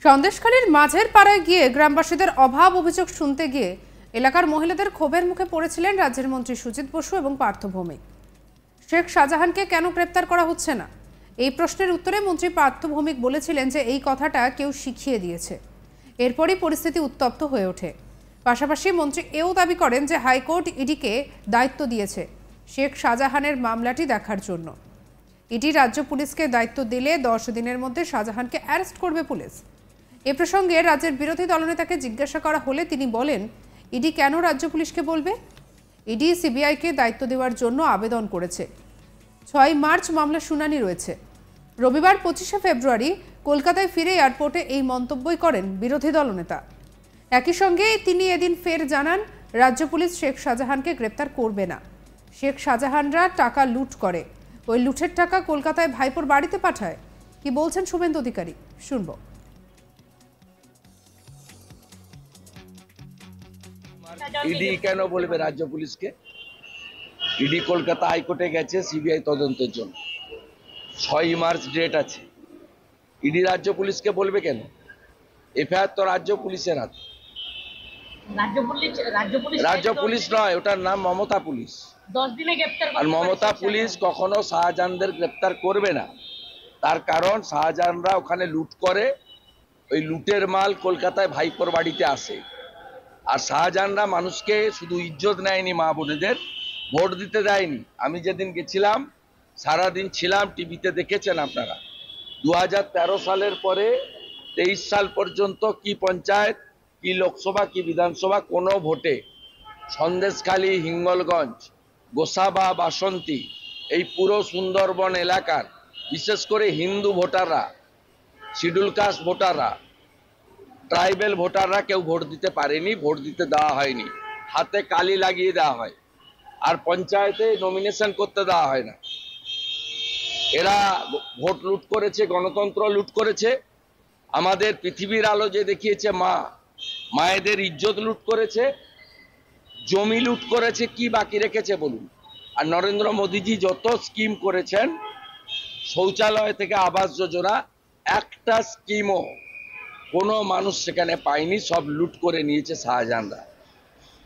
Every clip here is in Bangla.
সন্দেশখালীর মাঝের পাড়ায় গিয়ে গ্রামবাসীদের অভাব অভিযোগ শুনতে গিয়ে এলাকার মহিলাদের ক্ষোভের মুখে পড়েছিলেন রাজ্যের মন্ত্রী সুজিত বসু এবং পার্থ ভৌমিক। শেখ শাহজাহানকে কেন গ্রেপ্তার করা হচ্ছে না, এই প্রশ্নের উত্তরে মন্ত্রী পার্থ ভৌমিক বলেছিলেন যে এই কথাটা কেউ শিখিয়ে দিয়েছে। এরপরই পরিস্থিতি উত্তপ্ত হয়ে ওঠে। পাশাপাশি মন্ত্রী এও দাবি করেন যে হাইকোর্ট ইডিকে দায়িত্ব দিয়েছে শেখ শাহজাহানের মামলাটি দেখার জন্য। ইডি রাজ্য পুলিশকে দায়িত্ব দিলে 10 দিনের মধ্যে শাহজাহানকে অ্যারেস্ট করবে পুলিশ। এ প্রসঙ্গে রাজ্যের বিরোধী দলনেতাকে জিজ্ঞাসা করা হলে তিনি বলেন, ইডি কেন রাজ্য পুলিশকে বলবে? ইডি সিবিআইকে দায়িত্ব দেওয়ার জন্য আবেদন করেছে। 6 মার্চ মামলা শুনানি রয়েছে। রবিবার 25শে ফেব্রুয়ারি কলকাতায় ফিরে এয়ারপোর্টে এই মন্তব্যই করেন বিরোধী দলনেতা। একই সঙ্গে তিনি এদিন ফের জানান, রাজ্য পুলিশ শেখ শাহজাহানকে গ্রেপ্তার করবে না। শেখ শাহজাহানরা টাকা লুট করে, ওই লুটের টাকা কলকাতায় ভাইপোর বাড়িতে পাঠায়। কি বলছেন শুভেন্দু অধিকারী, শুনবো। ইডি কেন বলবে রাজ্য পুলিশকে? ইডি কলকাতা হাইকোর্টে গেছে সিবিআই তদন্তের জন্য। 6 মার্চ ডেট আছে। ইডি রাজ্য পুলিশকে বলবে কেন? এফআইআর তো রাজ্য পুলিশের হাতে। রাজ্য পুলিশ নয়, ওটার নাম মমতা পুলিশ। 10 দিনে গ্রেফতার। আর মমতা পুলিশ কখনো শাহজাহানদের গ্রেপ্তার করবে না। তার কারণ শাহজাহানরা ওখানে লুট করে, ওই লুটের মাল কলকাতায় ভাইপোর বাড়িতে আসে। আর শাহজাহানরা মানুষকে শুধু ইজ্জত নেয়নি, মা বোনেদের ভোট দিতে দেয়নি। আমি যেদিন গেছিলাম সারাদিন ছিলাম, টিভিতে দেখেছেন আপনারা। 2013 সালের পরে 23 সাল পর্যন্ত কি পঞ্চায়েত, কি লোকসভা, কি বিধানসভা, কোনো ভোটে সন্দেশখালী, হিঙ্গলগঞ্জ, গোসাবা, বাসন্তী, এই পুরো সুন্দরবন এলাকার বিশেষ করে হিন্দু ভোটাররা, শিডিউল কাস্ট ভোটাররা, ট্রাইবেল ভোটাররা কেউ ভোট দিতে পারেনি, ভোট দিতে দেওয়া হয়নি। হাতে কালি লাগিয়ে দেওয়া হয়, আর পঞ্চায়েতে নমিনেশন করতে দেওয়া হয় না। এরা ভোট লুট করেছে, গণতন্ত্র লুট করেছে, আমাদের পৃথিবীর আলো যে দেখিয়েছে মায়েদের ইজ্জত লুট করেছে, জমি লুট করেছে, কি বাকি রেখেছে বলুন? আর নরেন্দ্র মোদীজি যত স্কিম করেছেন, শৌচালয় থেকে আবাস যোজনা, একটা স্কিমও কোনো মানুষ সেখানে পায়নি, সব লুট করে নিয়েছে শাহজাহানরা।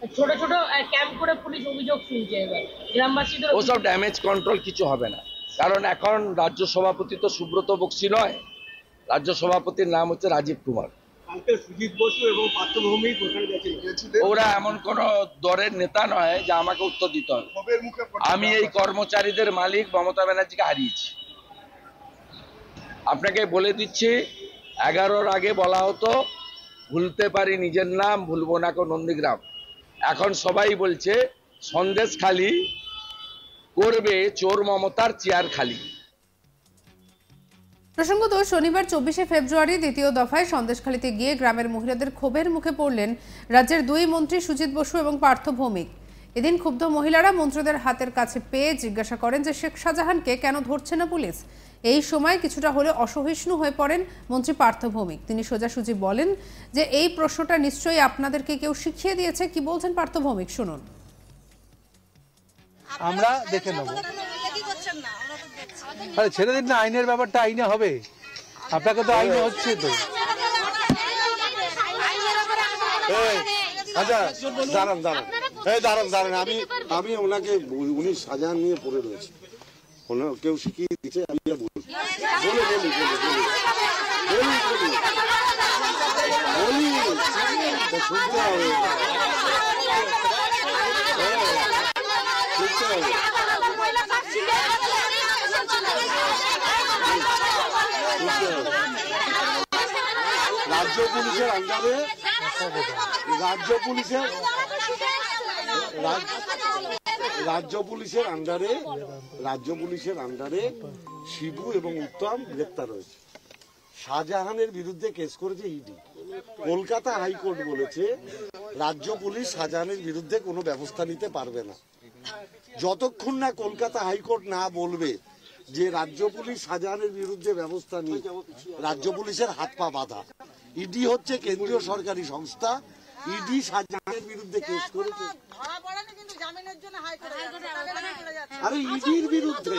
ছোট ছোট ক্যাম্প করে পুলিশ অভিযোগ শুনছে এবার গ্রামবাসীদের। ওসব ড্যামেজ কন্ট্রোল কিছু হবে না, কারণ এখন রাজ্য সভাপতি তো সুব্রত বক্সি নয়, রাজ্য সভাপতির নাম হচ্ছে রাজীব কুমার। সুজিত বসু এবং পার্থ ভৌমিক ওরা এমন কোন দলের নেতা নয় যে আমাকে উত্তর দিতে হবে। আমি এই কর্মচারীদের মালিক মমতা ব্যানার্জিকে হারিয়েছি। আপনাকে বলে দিচ্ছি, 11-র আগে বলা হতো ভুলতে পারি নিজের নাম, ভুলবো না কো নন্দীগ্রাম। এখন সবাই বলছে সন্দেশখালী করবে চোর মমতার চেয়ার খালি। প্রসঙ্গত, শনিবার 24শে ফেব্রুয়ারি দ্বিতীয় দফায় সন্দেশখালীতে গিয়ে গ্রামের মহিলাদের ক্ষোভের মুখে পড়লেন রাজ্যের 2 মন্ত্রী সুজিত বসু এবং পার্থ ভৌমিক। এদিন ক্ষুব্ধ মহিলারা মন্ত্রীদের হাতের কাছে পেয়ে জিজ্ঞাসা করেন যে শেখ শাহজাহানকে কেন ধরছে না পুলিশ। এই সময় কিছুটা হলে অসহিষ্ণু হয়ে পড়েন মন্ত্রী পার্থ ভৌমিক। তিনি সোজাসুজি বলেন যে এই প্রশ্নটা নিশ্চয়ই আপনাদেরকে কেউ শিখিয়ে দিয়েছে। কি বলছেন পার্থ ভৌমিক, শুনুন। আমরা দেখে নেব। আরে ছেড়ে দিন না, আইনের ব্যাপারটা আইনে হবে। আপনাকে তো আইনে হচ্ছে তো। আচ্ছা দাঁড়ান, আমি ওনাকে, উনি শাহজাহান নিয়ে পড়ে রয়েছে, কেউ শিখিয়ে দিচ্ছে। আমি শুনতে হবে, শুনতে হবে। রাজ্য পুলিশের আন্ডারে শিবু এবং উত্তম গ্রেপ্তার হয়েছে। শাহজাহানের বিরুদ্ধে কেস করেছে ইডি। কলকাতা হাইকোর্ট বলেছে রাজ্য পুলিশ শাহজাহানের বিরুদ্ধে কোনো ব্যবস্থা নিতে পারবে না যতক্ষণ না কলকাতা হাইকোর্ট না বলবে যে রাজ্য পুলিশ শাহজাহানের বিরুদ্ধে ব্যবস্থা নিয়ে। রাজ্য পুলিশের হাত পা বাঁধা। ইডি হচ্ছে কেন্দ্রীয় সরকারি সংস্থা, ইডি শাহজাহানের বিরুদ্ধে কেস করেছে। আরে ইডির বিরুদ্ধে,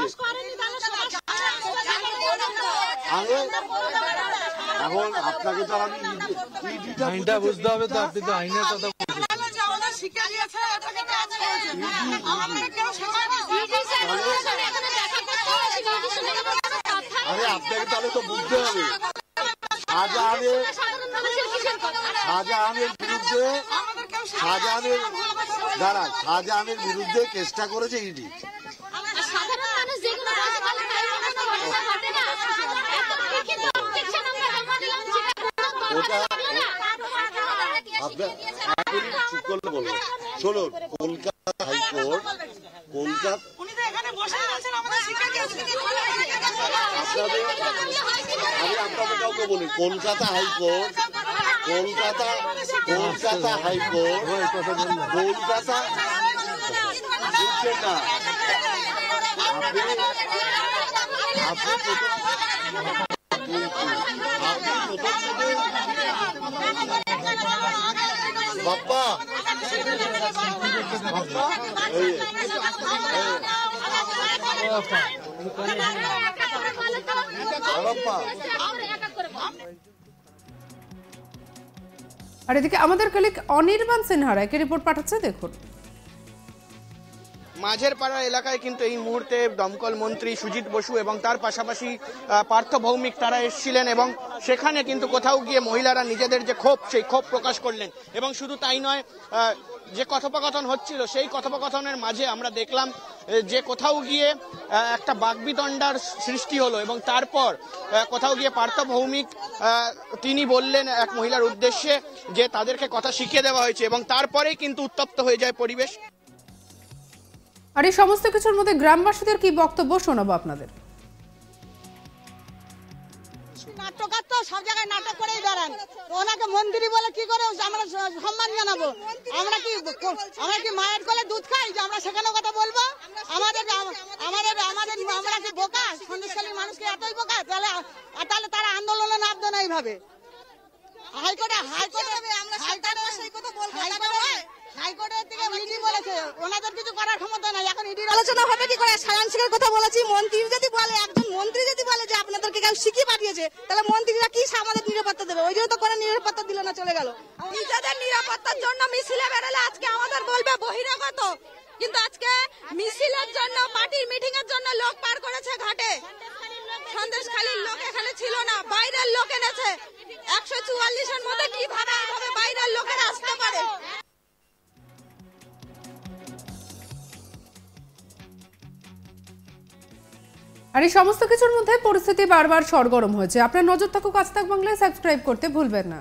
এখন আপনাকে তো আমি আইনটা বুঝতে হবে, তো আপনি তো আইনের কথা বলছেন। আরে আপনাকে তাহলে তো বুঝতে হবে শাহজাহানের বিরুদ্ধে কেসটা করেছে ইডি। ওটা আপনার চুপ করলে বলবো। শুনুন, কলকাতা হাইকোর্ট আমি আপনাদের কাউকে বলি, কলকাতা হাইকোর্ট বুঝছেন না, বাপ্পা আর এদিকে আমাদের কলিগ অনির্বাণ সিনহা একই রিপোর্ট পাঠাচ্ছে, দেখুন। মাঝের পাড়া এলাকায় কিন্তু এই মুহূর্তে দমকল মন্ত্রী সুজিত বসু এবং তার পাশাপাশি পার্থ ভৌমিক তারা এসেছিলেন এবং সেখানে কিন্তু কোথাও গিয়ে মহিলারা নিজেদের যে ক্ষোভ সেই ক্ষোভ প্রকাশ করলেন। এবং শুধু তাই নয়, যে কথোপকথন হচ্ছিল সেই কথোপকথনের মাঝে আমরা দেখলাম যে কোথাও গিয়ে একটা বাকবিতণ্ডার সৃষ্টি হলো এবং তারপর কোথাও গিয়ে পার্থ ভৌমিক তিনি বললেন এক মহিলার উদ্দেশ্যে যে তাদেরকে কথা শিখিয়ে দেওয়া হয়েছে এবং তারপরেই কিন্তু উত্তপ্ত হয়ে যায় পরিবেশ। আর এই সমস্ত কিছুর মধ্যে গ্রামবাসীদের কি বক্তব্য শোনাবো আপনাদের। নাটকার তো সব জায়গায় নাটক করেই বেড়ান, ওনাকে মন্দিরই বলে কি করে আমরা সম্মান জানাবো? আমরা কি মায়ের কোলে দুধ খাই যে আমরা সেখানে কথা বলবো? আমাদের আমরা কি বোকা? সন্দেশখালীর মানুষকে এতই বোকা? তাহলে তারা আন্দোলনে নামতো না এইভাবে। হাইকোর্টের থেকে ইডি বলেছে ওনাদের কিছু করার ক্ষমতা নাই। এখন ইডির আলোচনা হবে কি করে? সায়ান্সের কথা বলেছি, মন্ত্রী যদি বলে, একজন মন্ত্রী যদি বলে যে আপনাদেরকে কেউ শিখিয়ে পাঠিয়েছে, তাহলে মন্ত্রীরা কি আমাদের নিরাপত্তা দেবে? ওই জন্য তো কোনো নিরাপত্তা দিল না, চলে গেল। নিজেদের নিরাপত্তার জন্য মিছিলে বেরোলে আজকে আমাদের বলবে বহিরাগত, কিন্তু আজকে মিছিলের জন্য, পার্টির মিটিং এর জন্য লোক পার করেছে ঘাটে। সন্দেশখালীর লোক এখানে ছিল না, বাইরের লোক এনেছে। 144 এর মধ্যে কিভাবে এইভাবে বাইরের লোকেরা আসতে পারে? আর এই সমস্ত কিছুর মধ্যে পরিস্থিতি বারবার সরগরম হয়েছে। আপনার নজর থাকুক আজ তাক বাংলায়, সাবস্ক্রাইব করতে ভুলবেন না।